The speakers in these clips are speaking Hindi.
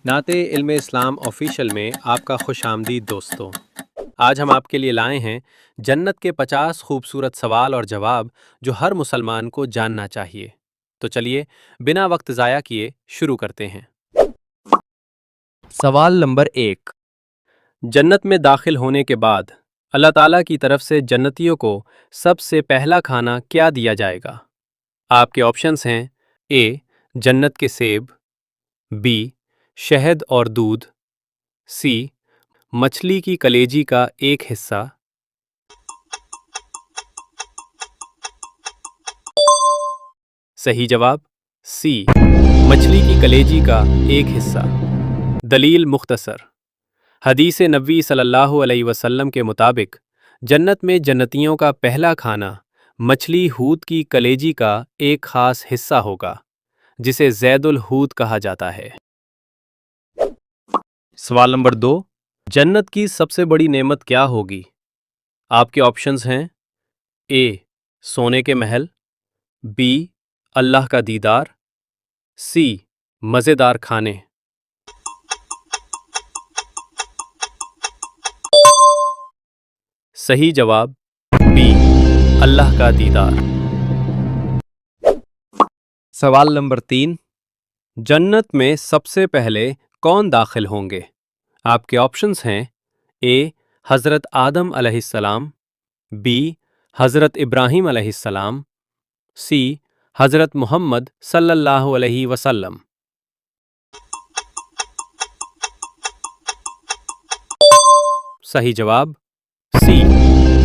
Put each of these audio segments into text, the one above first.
नाते इल्म इस्लाम ऑफिशियल में आपका खुशामदीद दोस्तों। आज हम आपके लिए लाए हैं जन्नत के 50 खूबसूरत सवाल और जवाब जो हर मुसलमान को जानना चाहिए। तो चलिए बिना वक्त ज़ाया किए शुरू करते हैं। सवाल नंबर 1। जन्नत में दाखिल होने के बाद अल्लाह ताला की तरफ से जन्नतियों को सबसे पहला खाना क्या दिया जाएगा? आपके ऑप्शंस हैं ए जन्नत के सेब, बी शहद और दूध, सी मछली की कलेजी का एक हिस्सा, सही जवाब सी मछली की कलेजी का एक हिस्सा। दलील मुख्तसर। हदीस नबी सल्लल्लाहु अलैहि वसल्लम के मुताबिक जन्नत में जन्नतियों का पहला खाना मछली हूत की कलेजी का एक खास हिस्सा होगा जिसे ज़ैदुल हूत कहा जाता है। सवाल नंबर 2। जन्नत की सबसे बड़ी नेमत क्या होगी? आपके ऑप्शंस हैं ए सोने के महल, बी अल्लाह का दीदार, सी मज़ेदार खाने, सही जवाब बी अल्लाह का दीदार। सवाल नंबर 3। जन्नत में सबसे पहले कौन दाखिल होंगे? आपके ऑप्शंस हैं ए हज़रत आदम अलैहिस्सलाम, बी हज़रत इब्राहीम अलैहिस्सलाम, सी हज़रत मोहम्मद सल्लल्लाहु अलैहि वसल्लम, सही जवाब सी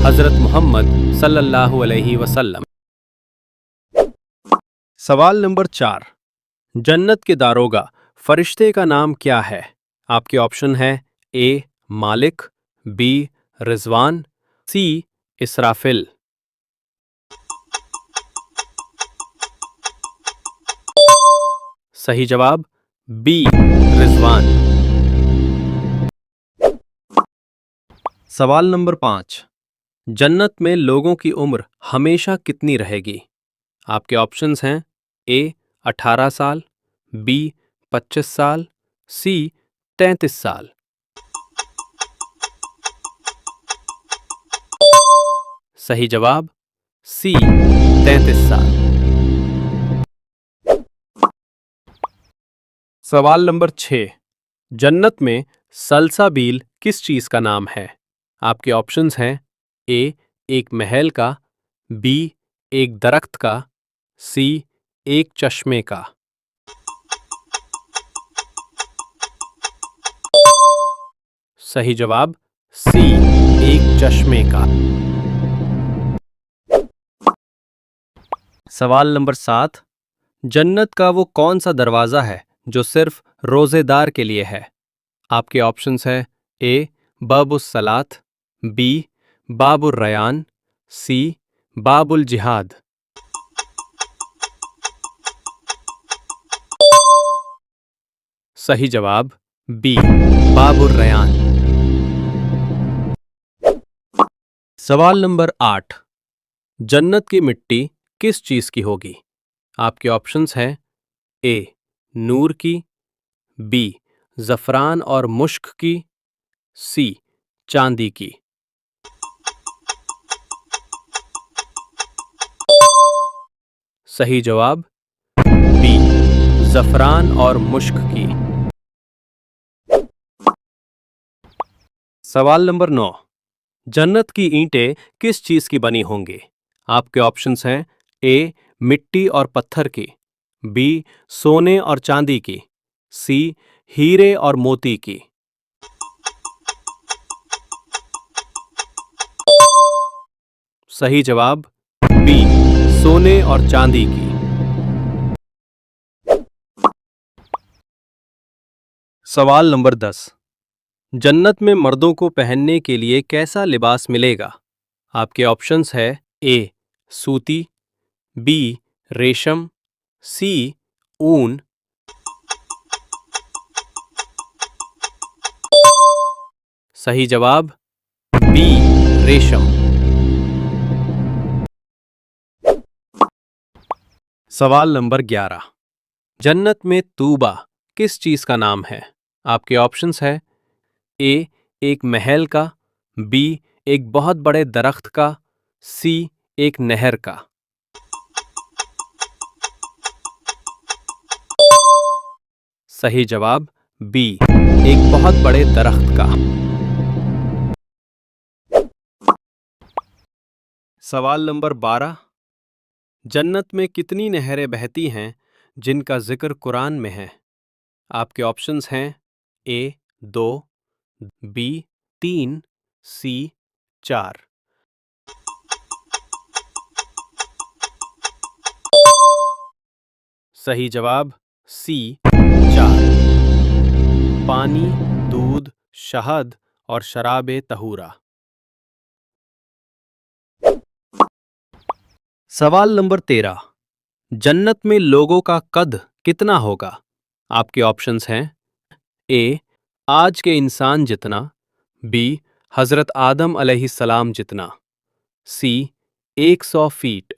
हज़रत मोहम्मद सल्लल्लाहु अलैहि वसल्लम। सवाल नंबर 4। जन्नत के दारोगा फरिश्ते का नाम क्या है? आपके ऑप्शन है ए मालिक, बी रिजवान, सी इसराफिल, सही जवाब बी रिजवान। सवाल नंबर 5। जन्नत में लोगों की उम्र हमेशा कितनी रहेगी? आपके ऑप्शंस हैं ए 18 साल, बी 25 साल, सी 33 साल, सही जवाब सी 33 साल। सवाल नंबर 6। जन्नत में सल्साबील किस चीज का नाम है? आपके ऑप्शंस हैं ए एक महल का, बी एक दरख्त का, सी एक चश्मे का, सही जवाब सी एक चश्मे का। सवाल नंबर 7। जन्नत का वो कौन सा दरवाज़ा है जो सिर्फ रोज़ेदार के लिए है? आपके ऑप्शंस हैं ए बाबुस सलात, बी बाबुर रयान, सी बाबुल जिहाद, सही जवाब बी बाबुर रयान। सवाल नंबर 8। जन्नत की मिट्टी किस चीज़ की होगी? आपके ऑप्शंस हैं ए नूर की, बी ज़फ़रान और मुश्क की, सी चांदी की, सही जवाब बी ज़फ़रान और मुश्क की। सवाल नंबर 9। जन्नत की ईंटें किस चीज़ की बनी होंगी? आपके ऑप्शंस हैं ए मिट्टी और पत्थर की, बी सोने और चांदी की, सी हीरे और मोती की, सही जवाब बी सोने और चांदी की। सवाल नंबर 10। जन्नत में मर्दों को पहनने के लिए कैसा लिबास मिलेगा? आपके ऑप्शंस है ए सूती, बी रेशम, सी ऊन, सही जवाब बी रेशम। सवाल नंबर 11। जन्नत में तूबा किस चीज का नाम है? आपके ऑप्शंस है ए एक महल का, बी एक बहुत बड़े दरख्त का, सी एक नहर का। सही जवाब बी एक बहुत बड़े दरख्त का। सवाल नंबर 12। जन्नत में कितनी नहरें बहती हैं जिनका जिक्र कुरान में है? आपके ऑप्शंस हैं ए 2, बी 3, सी 4। सही जवाब सी 4। पानी, दूध, शहद और शराबे तहूरा। सवाल नंबर 13। जन्नत में लोगों का कद कितना होगा? आपके ऑप्शंस हैं ए आज के इंसान जितना, बी हजरत आदम अलैहिस्सलाम जितना, सी 100 फीट।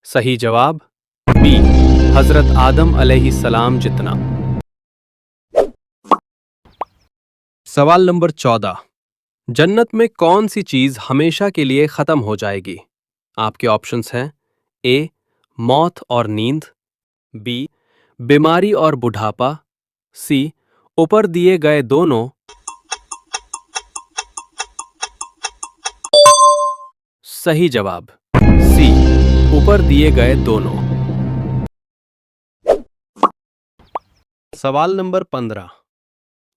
सही जवाब बी हजरत आदम अलैहिस्सलाम जितना। सवाल नंबर 14। जन्नत में कौन सी चीज हमेशा के लिए खत्म हो जाएगी? आपके ऑप्शंस हैं ए मौत और नींद, बी बीमारी और बुढ़ापा, सी ऊपर दिए गए दोनों। सही जवाब सी ऊपर दिए गए दोनों। सवाल नंबर 15।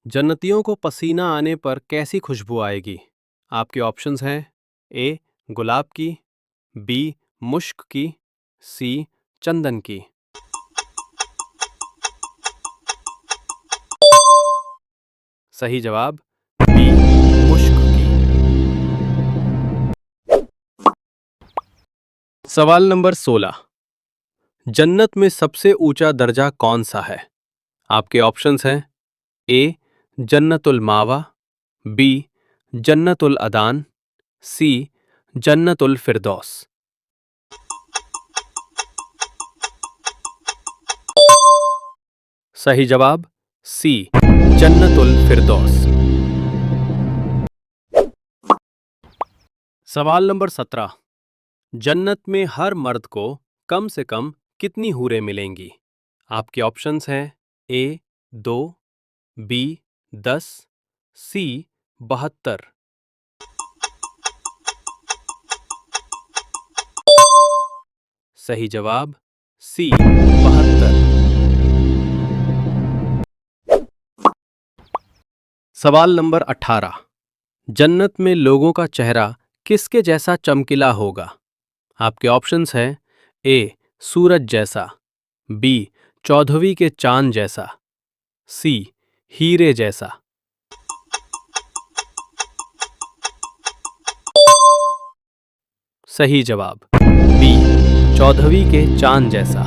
जन्नतियों को पसीना आने पर कैसी खुशबू आएगी? आपके ऑप्शंस हैं ए गुलाब की, बी मुश्क की, सी चंदन की। सही जवाब बी मुश्क की। सवाल नंबर 16। जन्नत में सबसे ऊंचा दर्जा कौन सा है? आपके ऑप्शंस हैं ए जन्नतुल मावा, बी जन्नतुल अदान, सी जन्नतुल फिरदौस। सही जवाब सी जन्नतुल फिरदौस। सवाल नंबर 17। जन्नत में हर मर्द को कम से कम कितनी हूरें मिलेंगी? आपके ऑप्शंस हैं ए 2, बी 10, सी 72। सही जवाब सी 72। सवाल नंबर 18। जन्नत में लोगों का चेहरा किसके जैसा चमकीला होगा? आपके ऑप्शंस हैं ए सूरज जैसा, बी चौदहवीं के चांद जैसा, सी हीरे जैसा। सही जवाब बी चौदहवीं के चांद जैसा।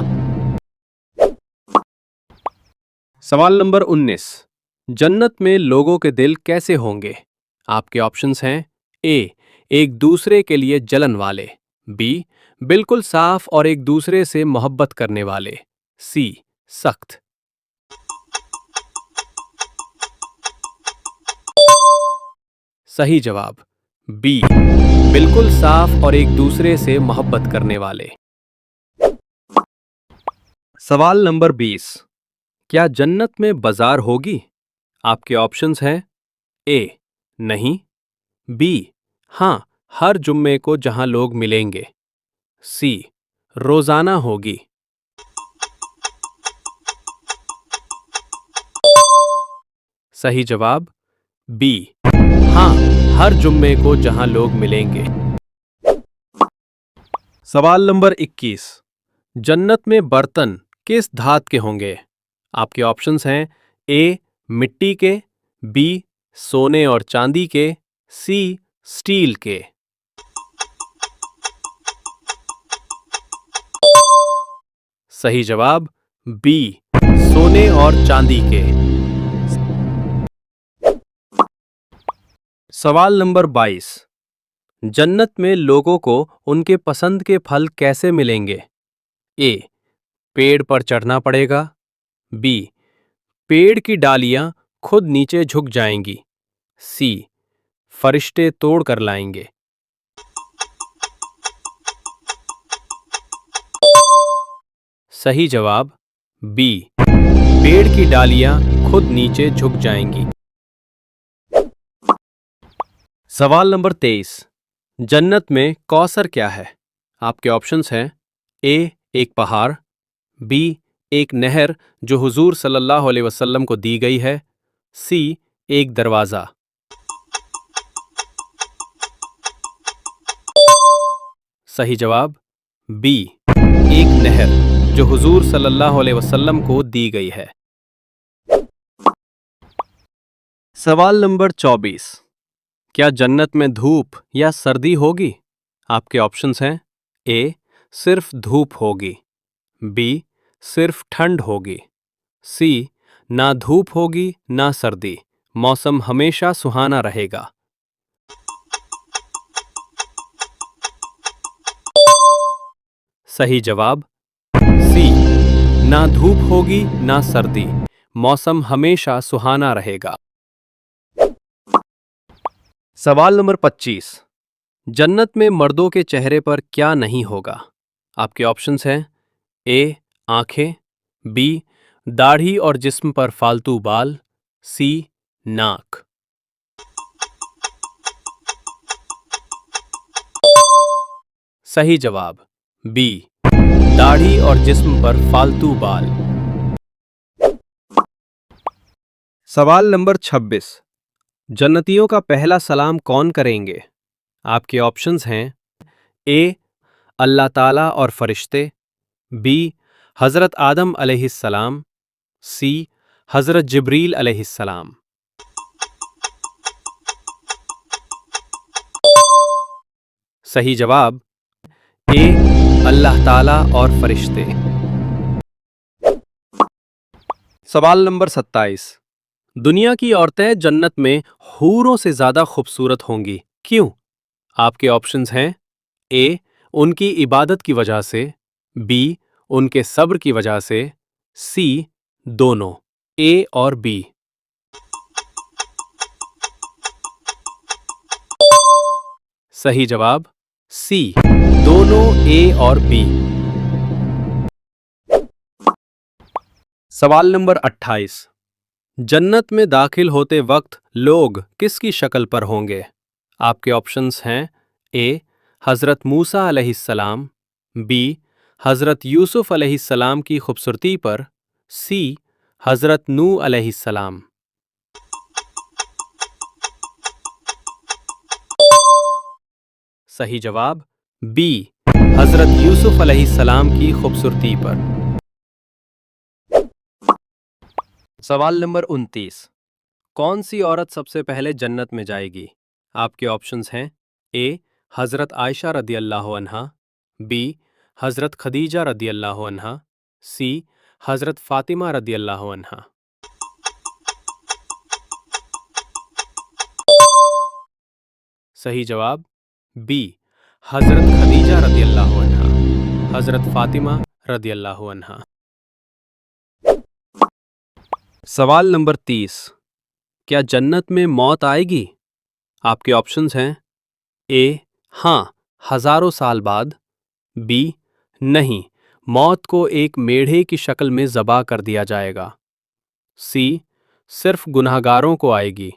सवाल नंबर 19। जन्नत में लोगों के दिल कैसे होंगे? आपके ऑप्शंस हैं ए एक दूसरे के लिए जलन वाले, बी बिल्कुल साफ और एक दूसरे से मोहब्बत करने वाले, सी सख्त। सही जवाब बी बिल्कुल साफ और एक दूसरे से मोहब्बत करने वाले। सवाल नंबर 20। क्या जन्नत में बाजार होगी? आपके ऑप्शंस हैं ए नहीं, बी हां हर जुम्मे को जहां लोग मिलेंगे, सी रोजाना होगी। सही जवाब बी हां हर जुम्मे को जहां लोग मिलेंगे। सवाल नंबर 21। जन्नत में बर्तन किस धात के होंगे? आपके ऑप्शंस हैं ए मिट्टी के, बी सोने और चांदी के, सी स्टील के। सही जवाब बी सोने और चांदी के। सवाल नंबर 22। जन्नत में लोगों को उनके पसंद के फल कैसे मिलेंगे? ए पेड़ पर चढ़ना पड़ेगा। बी, पेड़ की डालियां खुद नीचे झुक जाएंगी। सी, फरिश्ते तोड़ कर लाएंगे। सही जवाब बी, पेड़ की डालियां खुद नीचे झुक जाएंगी। सवाल नंबर 23। जन्नत में कौसर क्या है? आपके ऑप्शंस हैं ए, एक पहाड़, बी, एक नहर जो हुजूर सल्लल्लाहु अलैहि वसल्लम को दी गई है, सी, एक दरवाजा। सही जवाब बी, एक नहर जो हुजूर सल्लल्लाहु अलैहि वसल्लम को दी गई है। सवाल नंबर 24। क्या जन्नत में धूप या सर्दी होगी? आपके ऑप्शंस हैं ए, सिर्फ धूप होगी, बी, सिर्फ ठंड होगी, सी, ना धूप होगी ना सर्दी, मौसम हमेशा सुहाना रहेगा। सही जवाब सी, ना धूप होगी ना सर्दी, मौसम हमेशा सुहाना रहेगा। सवाल नंबर 25। जन्नत में मर्दों के चेहरे पर क्या नहीं होगा? आपके ऑप्शंस हैं ए, आंखें, बी, दाढ़ी और जिस्म पर फालतू बाल, सी, नाक। सही जवाब बी, दाढ़ी और जिस्म पर फालतू बाल। सवाल नंबर 26। जन्नतियों का पहला सलाम कौन करेंगे? आपके ऑप्शंस हैं ए, अल्लाह ताला और फरिश्ते, बी, हज़रत आदम अलैहिस्सलाम, सी, हज़रत जिब्रील अलैहिस्सलाम। सही जवाब ए, अल्लाह ताला और फरिश्ते। सवाल नंबर 27। दुनिया की औरतें जन्नत में हूरों से ज्यादा खूबसूरत होंगी, क्यों? आपके ऑप्शंस हैं ए, उनकी इबादत की वजह से, बी, उनके सब्र की वजह से, सी, दोनों, ए और बी। सही जवाब सी, दोनों, ए और बी। सवाल नंबर 28। जन्नत में दाखिल होते वक्त लोग किसकी शक्ल पर होंगे? आपके ऑप्शंस हैं ए, हज़रत मूसा अलैहिस्सलाम, बी, हज़रत यूसुफ अलैहिस्सलाम की खूबसूरती पर, सी, हज़रत नूह अलैहिस्सलाम। सही जवाब बी, हज़रत यूसुफ अलैहिस्सलाम की खूबसूरती पर। सवाल नंबर 29। कौन सी औरत सबसे पहले जन्नत में जाएगी? आपके ऑप्शंस हैं ए, हज़रत आयशा रदी अल्लाह अन्हा, बी, हज़रत खदीजा रदी अल्लाह अन्हा, सी, हज़रत फ़ातिमा रदी अल्लाह अन्हा। सही जवाब बी, हज़रत खदीजा रदी अल्लाह अन्हा, हज़रत फ़ातिमा रदी अल्लाह अन्हा। सवाल नंबर 30। क्या जन्नत में मौत आएगी? आपके ऑप्शंस हैं ए, हाँ, हजारों साल बाद, बी, नहीं, मौत को एक मेढ़े की शक्ल में ज़बा कर दिया जाएगा, सी, सिर्फ गुनहगारों को आएगी।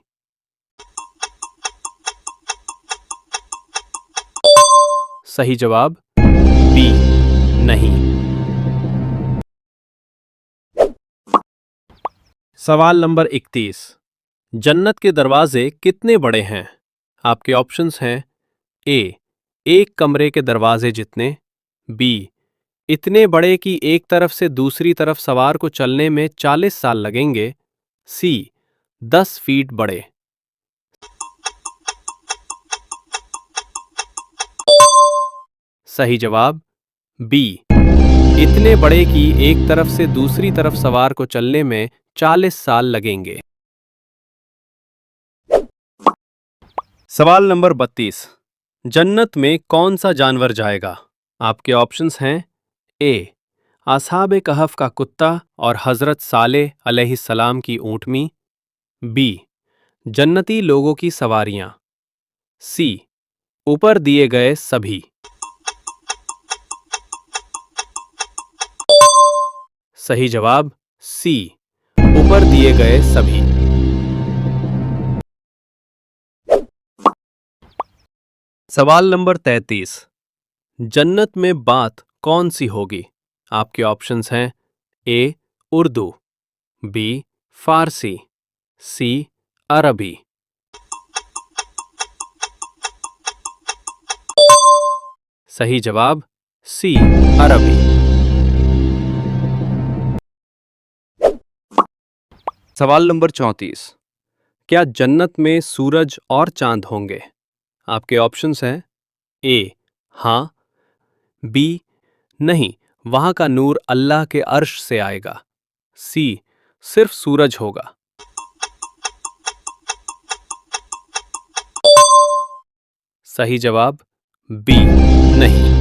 सही जवाब बी, नहीं। सवाल नंबर 31। जन्नत के दरवाजे कितने बड़े हैं? आपके ऑप्शंस हैं ए, एक कमरे के दरवाजे जितने, बी, इतने बड़े कि एक तरफ से दूसरी तरफ सवार को चलने में 40 साल लगेंगे, सी, 10 फीट बड़े। सही जवाब बी, इतने बड़े कि एक तरफ से दूसरी तरफ सवार को चलने में 40 साल लगेंगे। सवाल नंबर 32। जन्नत में कौन सा जानवर जाएगा? आपके ऑप्शंस हैं ए, असहाब कहफ का कुत्ता और हज़रत सालेह अलैहिस्सलाम की ऊँटनी। बी, जन्नती लोगों की सवारियाँ। सी, ऊपर दिए गए सभी। सही जवाब सी, ऊपर दिए गए सभी। सवाल नंबर 33। जन्नत में बात कौन सी होगी? आपके ऑप्शंस हैं ए, उर्दू, बी, फारसी, सी, अरबी। सही जवाब सी, अरबी। सवाल नंबर 34। क्या जन्नत में सूरज और चांद होंगे? आपके ऑप्शंस हैं ए, हाँ, बी, नहीं, वहां का नूर अल्लाह के अर्श से आएगा, सी, सिर्फ सूरज होगा। सही जवाब बी, नहीं।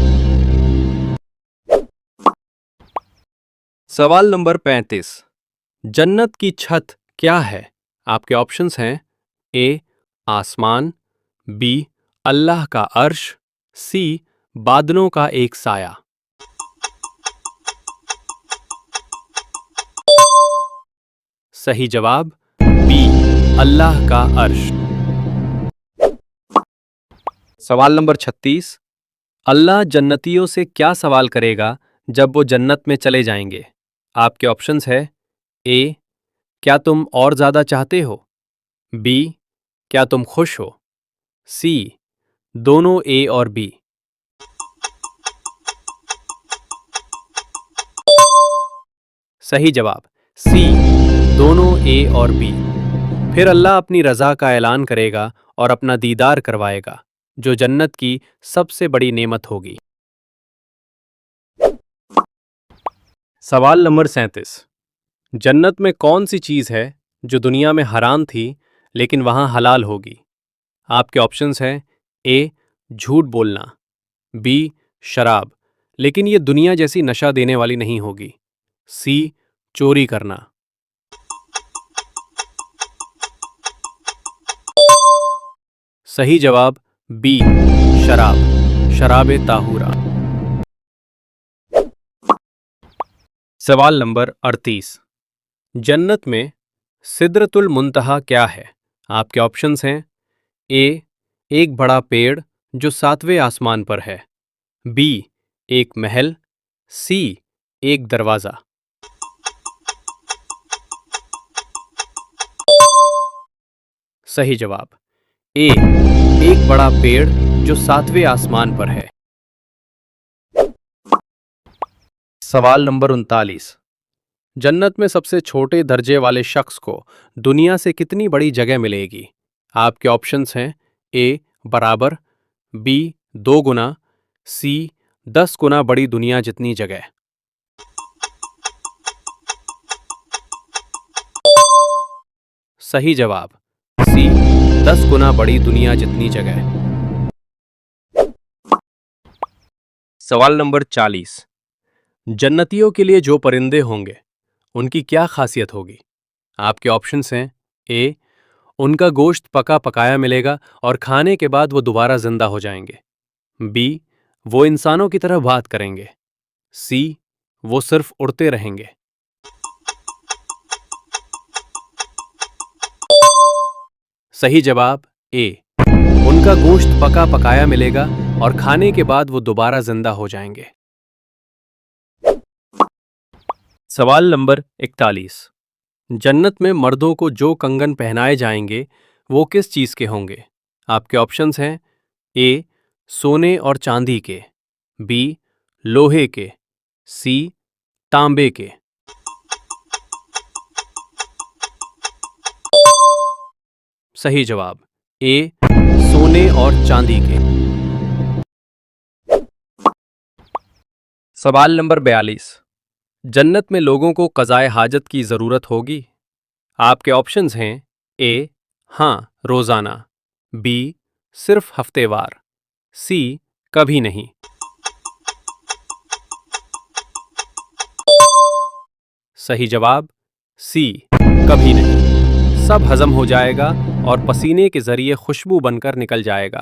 सवाल नंबर 35। जन्नत की छत क्या है? आपके ऑप्शंस हैं ए, आसमान, बी, अल्लाह का अर्श, सी, बादलों का एक साया। सही जवाब बी, अल्लाह का अर्श। सवाल नंबर 36। अल्लाह जन्नतियों से क्या सवाल करेगा जब वो जन्नत में चले जाएंगे? आपके ऑप्शंस है ए, क्या तुम और ज्यादा चाहते हो? बी, क्या तुम खुश हो? सी, दोनों ए और बी। सही जवाब सी, दोनों ए और बी। फिर अल्लाह अपनी रज़ा का ऐलान करेगा और अपना दीदार करवाएगा, जो जन्नत की सबसे बड़ी नेमत होगी। सवाल नंबर 37। जन्नत में कौन सी चीज़ है जो दुनिया में हराम थी लेकिन वहाँ हलाल होगी? आपके ऑप्शंस हैं ए, झूठ बोलना, बी, शराब, लेकिन ये दुनिया जैसी नशा देने वाली नहीं होगी, सी, चोरी करना। सही जवाब बी, शराब, शराबे ताहूरा। सवाल नंबर 38। जन्नत में सिदरतुल मुंतहा क्या है? आपके ऑप्शंस हैं ए, एक बड़ा पेड़ जो 7वें आसमान पर है, बी, एक महल, सी, एक दरवाजा। सही जवाब ए, एक बड़ा पेड़ जो 7वें आसमान पर है। सवाल नंबर 39। जन्नत में सबसे छोटे दर्जे वाले शख्स को दुनिया से कितनी बड़ी जगह मिलेगी? आपके ऑप्शंस हैं ए, बराबर, बी, 2 गुना, सी, 10 गुना बड़ी दुनिया जितनी जगह। सही जवाब सी, 10 गुना बड़ी दुनिया जितनी जगह। सवाल नंबर 40। जन्नतियों के लिए जो परिंदे होंगे उनकी क्या खासियत होगी? आपके ऑप्शंस हैं ए, उनका गोश्त पका पकाया मिलेगा और खाने के बाद वो दोबारा जिंदा हो जाएंगे, बी, वो इंसानों की तरह बात करेंगे, सी, वो सिर्फ उड़ते रहेंगे। सही जवाब ए, उनका गोश्त पका पकाया मिलेगा और खाने के बाद वो दोबारा जिंदा हो जाएंगे। सवाल नंबर 41। जन्नत में मर्दों को जो कंगन पहनाए जाएंगे वो किस चीज के होंगे? आपके ऑप्शंस हैं ए, सोने और चांदी के, बी, लोहे के, सी, तांबे के। सही जवाब ए, सोने और चांदी के। सवाल नंबर 42। जन्नत में लोगों को क़ज़ाए हाजत की ज़रूरत होगी? आपके ऑप्शंस हैं ए, हाँ, रोज़ाना, बी, सिर्फ हफ्तेवार, सी, कभी नहीं। सही जवाब सी, कभी नहीं। सब हजम हो जाएगा और पसीने के जरिए खुशबू बनकर निकल जाएगा।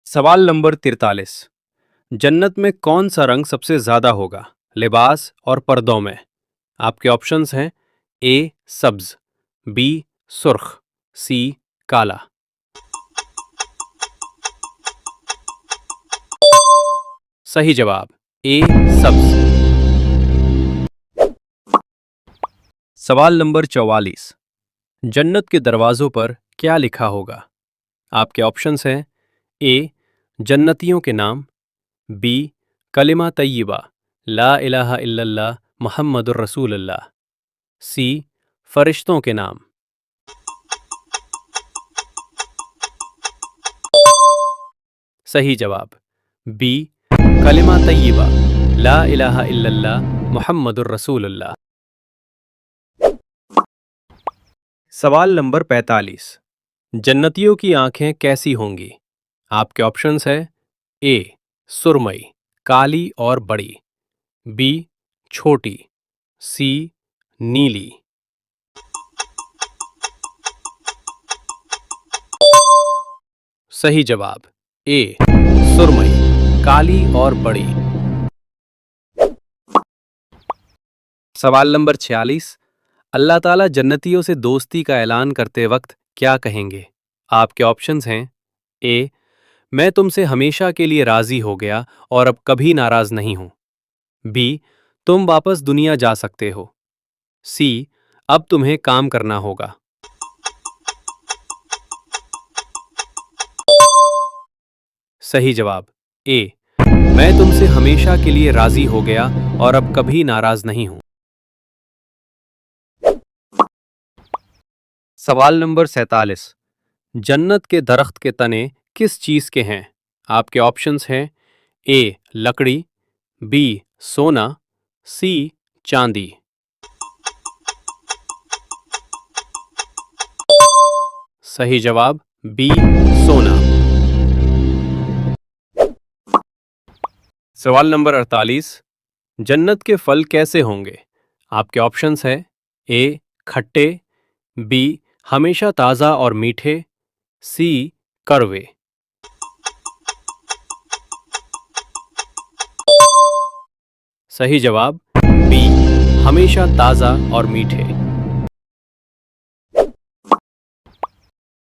सवाल नंबर 43। जन्नत में कौन सा रंग सबसे ज्यादा होगा, लिबास और पर्दों में? आपके ऑप्शंस हैं ए सब्ज, बी सुर्ख, सी काला। सही जवाब ए सब्ज। सवाल नंबर 44। जन्नत के दरवाजों पर क्या लिखा होगा? आपके ऑप्शंस हैं ए जन्नतियों के नाम, बी कलिमा तय्यबा ला इलाहा इल्लल्लाह मुहम्मदुर रसूलुल्लाह, सी फरिश्तों के नाम। सही जवाब बी कलिमा तय्यबा ला इलाहा इल्लल्लाह मुहम्मदुर रसूलुल्लाह। सवाल नंबर 45। जन्नतियों की आंखें कैसी होंगी? आपके ऑप्शंस हैं ए सुरमई, काली और बड़ी, बी छोटी, सी नीली। सही जवाब ए सुरमई, काली और बड़ी। सवाल नंबर 46। अल्लाह ताला जन्नतियों से दोस्ती का ऐलान करते वक्त क्या कहेंगे? आपके ऑप्शंस हैं ए मैं तुमसे हमेशा के लिए राजी हो गया और अब कभी नाराज नहीं हूं, बी तुम वापस दुनिया जा सकते हो, सी अब तुम्हें काम करना होगा। सही जवाब ए मैं तुमसे हमेशा के लिए राजी हो गया और अब कभी नाराज नहीं हूं। सवाल नंबर 47। जन्नत के दरख्त के तने किस चीज के हैं? आपके ऑप्शंस हैं ए लकड़ी, बी सोना, सी चांदी। सही जवाब बी सोना। सवाल नंबर 48। जन्नत के फल कैसे होंगे? आपके ऑप्शंस हैं ए खट्टे, बी हमेशा ताज़ा और मीठे, सी कड़वे। सही जवाब बी हमेशा ताज़ा और मीठे।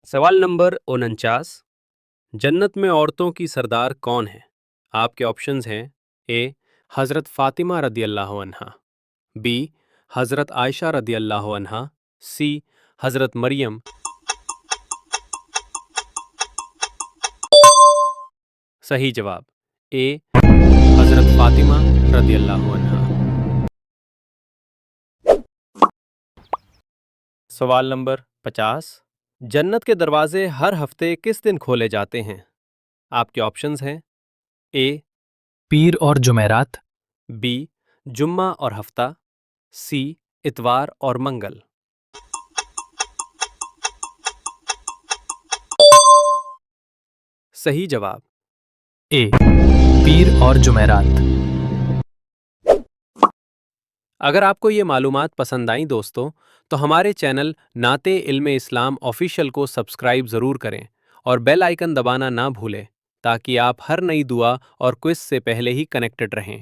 सवाल नंबर 49। जन्नत में औरतों की सरदार कौन है? आपके ऑप्शंस हैं ए हज़रत फ़ातिमा रदी अल्लाह अन्हा, बी हज़रत आयशा रदी अल्लाह अन्हा, सी हज़रत मरियम। सही जवाब ए हज़रत फ़ातिमा रदी अल्लाह अन्हा। सवाल नंबर 50। जन्नत के दरवाजे हर हफ्ते किस दिन खोले जाते हैं? आपके ऑप्शंस हैं ए पीर और जुमेरात, बी जुम्मा और हफ्ता, सी इतवार और मंगल। सही जवाब ए पीर और जुमेरात। अगर आपको ये मालूमात पसंद आई दोस्तों, तो हमारे चैनल नाते इल्मे इस्लाम ऑफिशियल को सब्सक्राइब ज़रूर करें और बेल आइकन दबाना ना भूलें, ताकि आप हर नई दुआ और क्विज से पहले ही कनेक्टेड रहें।